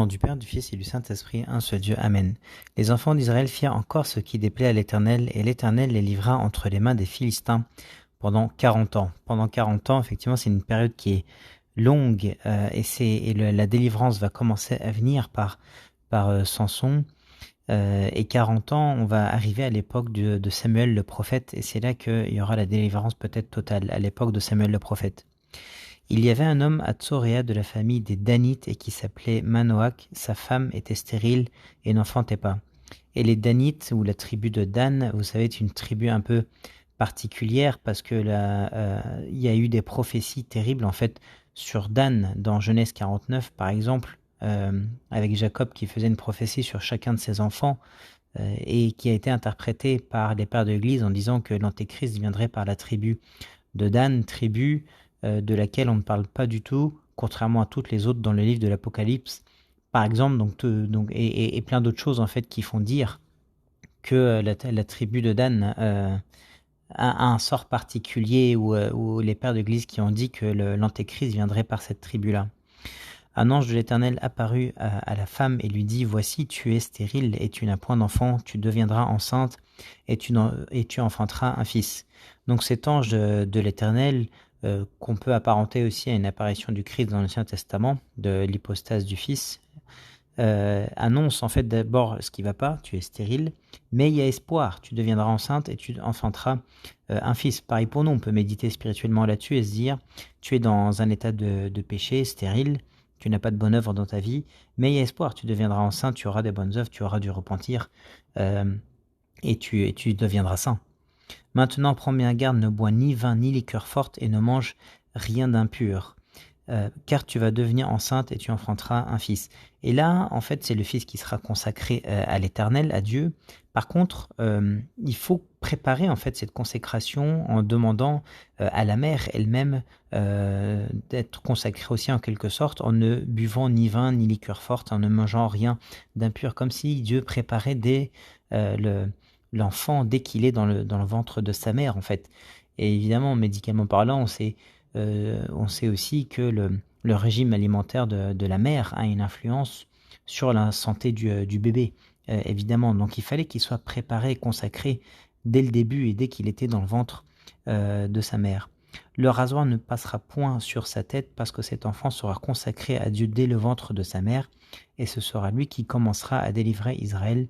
nom du Père, du Fils et du Saint-Esprit, un seul Dieu. Amen. Les enfants d'Israël firent encore ce qui déplaît à l'Éternel, et l'Éternel les livra entre les mains des Philistins pendant 40 ans. Pendant 40 ans, effectivement, c'est une période qui est longue, la délivrance va commencer à venir par Samson. Et 40 ans, on va arriver à l'époque de Samuel le prophète, et c'est là qu'il y aura la délivrance peut-être totale, à l'époque de Samuel le prophète. Il y avait un homme à Tsoréa de la famille des Danites et qui s'appelait Manoach. Sa femme était stérile et n'enfantait pas. Et les Danites, ou la tribu de Dan, vous savez, est une tribu un peu particulière parce que il y a eu des prophéties terribles en fait sur Dan dans Genèse 49 par exemple, avec Jacob qui faisait une prophétie sur chacun de ses enfants et qui a été interprétée par les pères de l'Église en disant que l'Antéchrist viendrait par la tribu de Dan, tribu de laquelle on ne parle pas du tout, contrairement à toutes les autres dans le livre de l'Apocalypse, par exemple, et plein d'autres choses en fait qui font dire que la tribu de Dan a un sort particulier ou les pères d'église qui ont dit que l'Antéchrist viendrait par cette tribu-là. Un ange de l'Éternel apparut à la femme et lui dit « Voici, tu es stérile et tu n'as point d'enfant, tu deviendras enceinte et tu enfanteras un fils. » Donc cet ange de l'Éternel, qu'on peut apparenter aussi à une apparition du Christ dans l'Ancien Testament, de l'hypostase du Fils, annonce en fait d'abord ce qui ne va pas, tu es stérile, mais il y a espoir, tu deviendras enceinte et tu enfanteras un fils. Pareil pour nous, on peut méditer spirituellement là-dessus et se dire, tu es dans un état de péché, stérile, tu n'as pas de bonne œuvre dans ta vie, mais il y a espoir, tu deviendras enceinte, tu auras des bonnes œuvres, tu auras du repentir et tu deviendras saint. Maintenant, prends bien garde, ne bois ni vin ni liqueur forte et ne mange rien d'impur, car tu vas devenir enceinte et tu enfanteras un fils. Et là, en fait, c'est le fils qui sera consacré à l'Éternel, à Dieu. Par contre, il faut préparer en fait cette consécration en demandant à la mère elle-même d'être consacrée aussi en quelque sorte, en ne buvant ni vin ni liqueur forte, en ne mangeant rien d'impur, comme si Dieu préparait l'enfant dès qu'il est dans le ventre de sa mère en fait. Et évidemment, médicalement parlant, on sait aussi que le régime alimentaire de la mère a une influence sur la santé du bébé, évidemment. Donc il fallait qu'il soit préparé et consacré dès le début et dès qu'il était dans le ventre de sa mère. Le rasoir ne passera point sur sa tête parce que cet enfant sera consacré à Dieu dès le ventre de sa mère, et ce sera lui qui commencera à délivrer Israël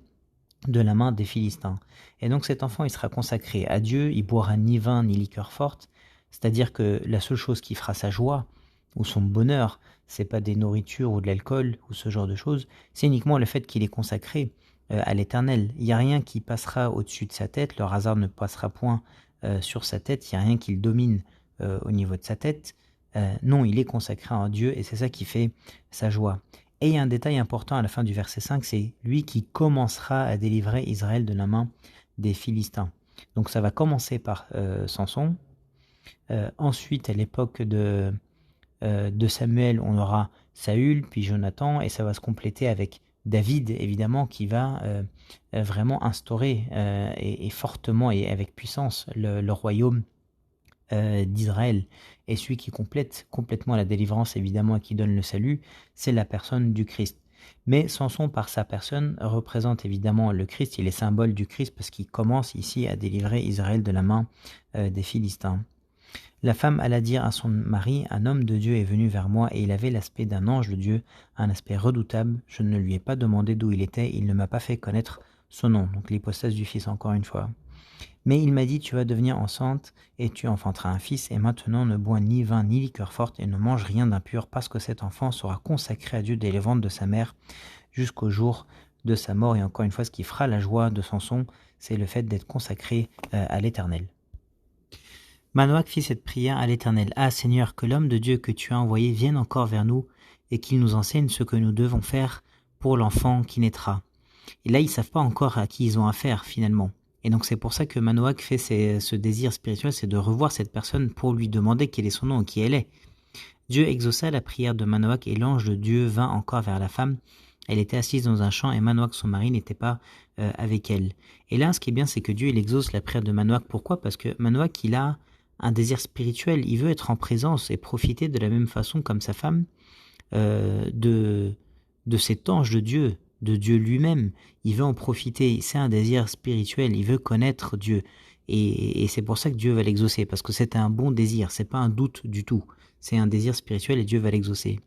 de la main des Philistins. Et donc cet enfant, il sera consacré à Dieu, il boira ni vin ni liqueur forte, c'est-à-dire que la seule chose qui fera sa joie ou son bonheur, c'est pas des nourritures ou de l'alcool ou ce genre de choses, c'est uniquement le fait qu'il est consacré à l'Éternel. Il n'y a rien qui passera au-dessus de sa tête, le hasard ne passera point sur sa tête, il n'y a rien qui le domine au niveau de sa tête. Non, il est consacré à Dieu et c'est ça qui fait sa joie. Et il y a un détail important à la fin du verset 5, c'est lui qui commencera à délivrer Israël de la main des Philistins. Donc ça va commencer par Samson. Ensuite, à l'époque de Samuel, on aura Saül, puis Jonathan, et ça va se compléter avec David, évidemment, qui va vraiment instaurer et fortement et avec puissance le royaume d'Israël. Et celui qui complète complètement la délivrance, évidemment, et qui donne le salut, c'est la personne du Christ. Mais Samson, par sa personne, représente évidemment le Christ, il est symbole du Christ parce qu'il commence ici à délivrer Israël de la main des Philistins. La femme alla dire à son mari, un homme de Dieu est venu vers moi et il avait l'aspect d'un ange de Dieu, un aspect redoutable. Je ne lui ai pas demandé d'où il était, il ne m'a pas fait connaître son nom. Donc l'hypostase du fils encore une fois. Mais il m'a dit, tu vas devenir enceinte et tu enfanteras un fils, et maintenant ne bois ni vin ni liqueur forte et ne mange rien d'impur, parce que cet enfant sera consacré à Dieu dès les ventres de sa mère jusqu'au jour de sa mort. Et encore une fois, ce qui fera la joie de Samson, c'est le fait d'être consacré à l'Éternel. Manoach fit cette prière à l'Éternel. Ah Seigneur, que l'homme de Dieu que tu as envoyé vienne encore vers nous et qu'il nous enseigne ce que nous devons faire pour l'enfant qui naîtra. Et là, ils ne savent pas encore à qui ils ont affaire finalement. Et donc c'est pour ça que Manoach fait ce désir spirituel, c'est de revoir cette personne pour lui demander quel est son nom et qui elle est. Dieu exauça la prière de Manoach et l'ange de Dieu vint encore vers la femme. Elle était assise dans un champ et Manoach, son mari, n'était pas avec elle. Et là, ce qui est bien, c'est que Dieu il exauce la prière de Manoach. Pourquoi ? Parce que Manoach, il a un désir spirituel, il veut être en présence et profiter de la même façon comme sa femme de de cet ange de Dieu lui-même. Il veut en profiter, c'est un désir spirituel, il veut connaître Dieu. Et c'est pour ça que Dieu va l'exaucer, parce que c'est un bon désir, c'est pas un doute du tout. C'est un désir spirituel et Dieu va l'exaucer.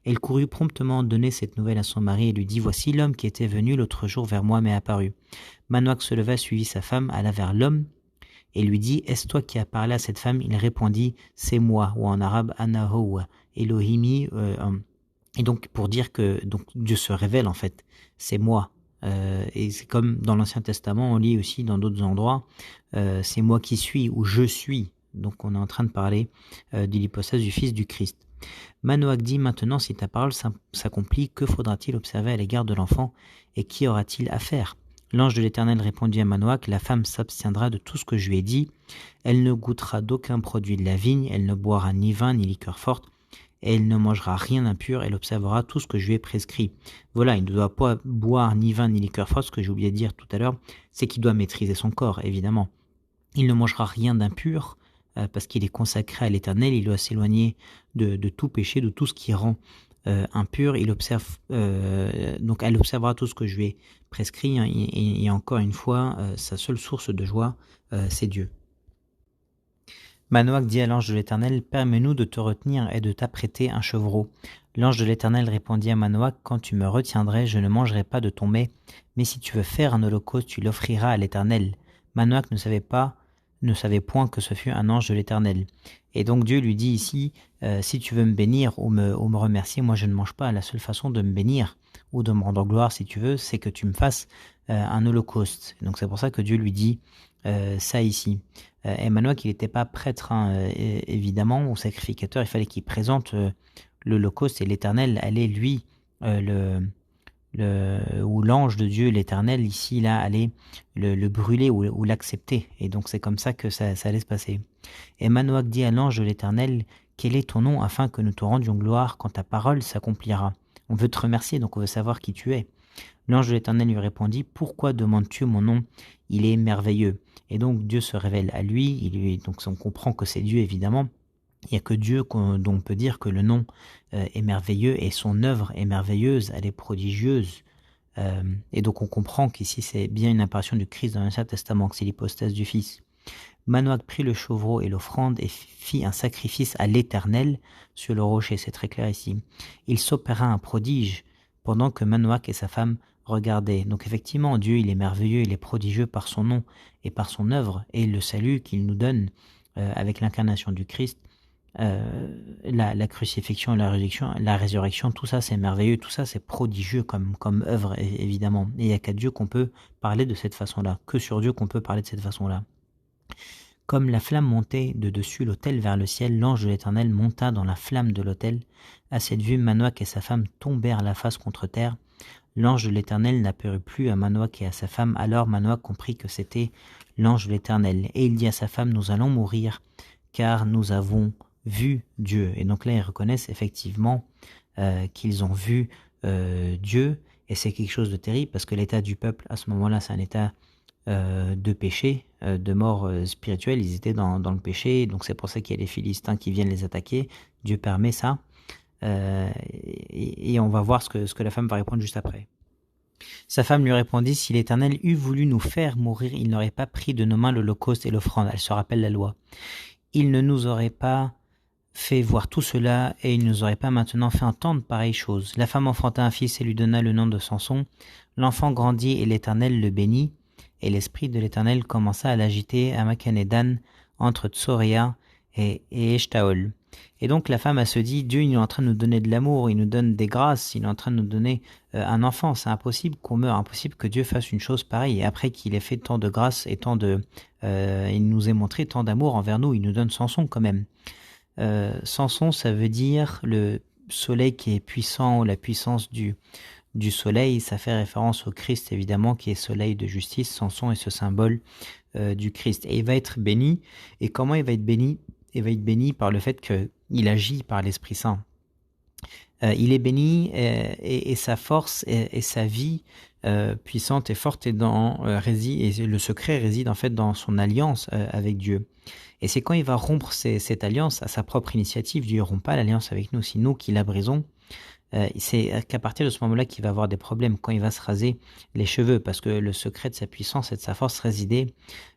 Elle courut promptement donner cette nouvelle à son mari et lui dit « Voici l'homme qui était venu l'autre jour vers moi m'est apparu. » Manoach se leva, suivit sa femme, alla vers l'homme et lui dit « Est-ce toi qui as parlé à cette femme ?» Il répondit « C'est moi » ou en arabe « Anahoua » Elohimi et donc pour dire que donc Dieu se révèle en fait, c'est moi. Et c'est comme dans l'Ancien Testament, on lit aussi dans d'autres endroits, c'est moi qui suis ou je suis. Donc on est en train de parler de l'hypostase du Fils du Christ. Manoach dit maintenant si ta parole s'accomplit, que faudra-t-il observer à l'égard de l'enfant et qu'y aura-t-il à faire? L'ange de l'Éternel répondit à Manoach, la femme s'abstiendra de tout ce que je lui ai dit, elle ne goûtera d'aucun produit de la vigne, elle ne boira ni vin ni liqueur forte, et elle ne mangera rien d'impur, elle observera tout ce que je lui ai prescrit. Voilà, il ne doit pas boire ni vin ni liqueur forte, ce que j'ai oublié de dire tout à l'heure, c'est qu'il doit maîtriser son corps, évidemment. Il ne mangera rien d'impur, parce qu'il est consacré à l'Éternel, il doit s'éloigner de tout péché, de tout ce qui rend impur. Il observe, donc elle observera tout ce que je lui ai prescrit, hein, et encore une fois, sa seule source de joie, c'est Dieu. Manoach dit à l'ange de l'Éternel, permets-nous de te retenir et de t'apprêter un chevreau. L'ange de l'Éternel répondit à Manoach, quand tu me retiendrais, je ne mangerai pas de ton mets, mais si tu veux faire un holocauste, tu l'offriras à l'Éternel. Manoach ne savait point que ce fût un ange de l'Éternel. Et donc Dieu lui dit ici, si tu veux me bénir ou me remercier, moi je ne mange pas. La seule façon de me bénir ou de me rendre gloire, si tu veux, c'est que tu me fasses un holocauste. Donc c'est pour ça que Dieu lui dit ça ici. Et Manoach, il n'était pas prêtre, hein, évidemment, ou sacrificateur. Il fallait qu'il présente l'holocauste et l'Éternel allait lui, ou l'ange de Dieu, l'Éternel, ici, là, allait le brûler ou l'accepter. Et donc c'est comme ça que ça allait se passer. Et Manoach dit à l'ange de l'Éternel, quel est ton nom afin que nous te rendions gloire quand ta parole s'accomplira? On veut te remercier, donc on veut savoir qui tu es. L'ange de l'Éternel lui répondit, pourquoi demandes-tu mon nom? Il est merveilleux. Et donc Dieu se révèle à lui, donc on comprend que c'est Dieu évidemment. Il n'y a que Dieu dont on peut dire que le nom est merveilleux et son œuvre est merveilleuse, elle est prodigieuse. Et donc on comprend qu'ici c'est bien une apparition du Christ dans l'Ancien Testament, que c'est l'hypostase du Fils. Manoach prit le chevreau et l'offrande et fit un sacrifice à l'Éternel sur le rocher, c'est très clair ici. Il s'opéra un prodige pendant que Manoach et sa femme regardaient. Donc effectivement, Dieu il est merveilleux, il est prodigieux par son nom et par son œuvre et le salut qu'il nous donne avec l'incarnation du Christ. La crucifixion, la résurrection, tout ça c'est merveilleux, tout ça c'est prodigieux comme œuvre évidemment. Et il n'y a qu'à Dieu qu'on peut parler de cette façon-là, que sur Dieu qu'on peut parler de cette façon-là. Comme la flamme montait de dessus l'autel vers le ciel, l'ange de l'Éternel monta dans la flamme de l'autel. À cette vue, Manoach et sa femme tombèrent la face contre terre. L'ange de l'Éternel n'apparut plus à Manoach et à sa femme. Alors Manoach comprit que c'était l'ange de l'Éternel. Et il dit à sa femme, nous allons mourir, car nous avons vu Dieu. Et donc là, ils reconnaissent effectivement qu'ils ont vu Dieu. Et c'est quelque chose de terrible, parce que l'état du peuple, à ce moment-là, c'est un état de péché, de mort spirituelle. Ils étaient dans le péché, donc c'est pour ça qu'il y a les Philistins qui viennent les attaquer. Dieu permet ça. Et on va voir ce que la femme va répondre juste après. Sa femme lui répondit, si l'Éternel eût voulu nous faire mourir, il n'aurait pas pris de nos mains l'holocauste et l'offrande. Elle se rappelle la loi. Il ne nous aurait pas fait voir tout cela et il ne nous aurait pas maintenant fait entendre pareille chose. La femme enfanta un fils et lui donna le nom de Samson. L'enfant grandit et l'Éternel le bénit. Et l'esprit de l'Éternel commença à l'agiter à Machané-Dan, entre Tsoréa et Eshtaol. Et donc la femme, elle se dit, Dieu il est en train de nous donner de l'amour, il nous donne des grâces, il est en train de nous donner un enfant. C'est impossible qu'on meure, impossible que Dieu fasse une chose pareille. Et après qu'il ait fait tant de grâces et il nous ait montré tant d'amour envers nous, il nous donne Samson quand même. Samson, ça veut dire le soleil qui est puissant, ou la puissance du soleil, ça fait référence au Christ évidemment qui est soleil de justice. Samson est ce symbole du Christ et il va être béni. Et comment il va être béni? Il va être béni par le fait qu'il agit par l'Esprit Saint. Il est béni et sa force et sa vie puissante et forte et le secret réside en fait dans son alliance avec Dieu. Et c'est quand il va rompre cette alliance à sa propre initiative. Dieu ne rompt pas l'alliance avec nous, c'est nous qui la brisons. c'est qu'à partir de ce moment-là qu'il va avoir des problèmes quand il va se raser les cheveux, parce que le secret de sa puissance et de sa force résidait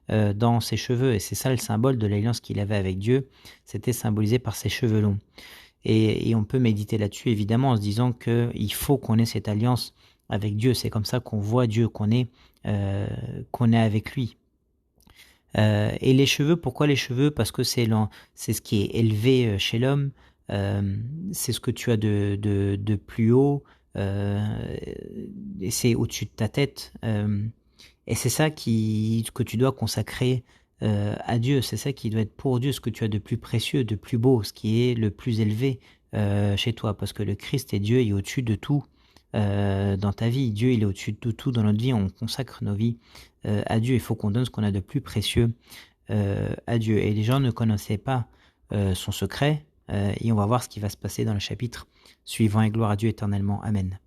dans ses cheveux, et c'est ça le symbole de l'alliance qu'il avait avec Dieu, c'était symbolisé par ses cheveux longs. Et on peut méditer là-dessus évidemment en se disant qu'il faut qu'on ait cette alliance avec Dieu, c'est comme ça qu'on voit Dieu, qu'on est avec lui. Et les cheveux, pourquoi les cheveux? Parce que c'est ce qui est élevé chez l'homme, c'est ce que tu as de plus haut, et c'est au-dessus de ta tête. Et c'est ça que tu dois consacrer à Dieu, c'est ça qui doit être pour Dieu, ce que tu as de plus précieux, de plus beau, ce qui est le plus élevé chez toi, parce que le Christ est Dieu, il est au-dessus de tout dans ta vie. Dieu, il est au-dessus de tout dans notre vie, on consacre nos vies à Dieu, il faut qu'on donne ce qu'on a de plus précieux à Dieu. Et les gens ne connaissaient pas son secret, et on va voir ce qui va se passer dans le chapitre suivant, et gloire à Dieu éternellement. Amen.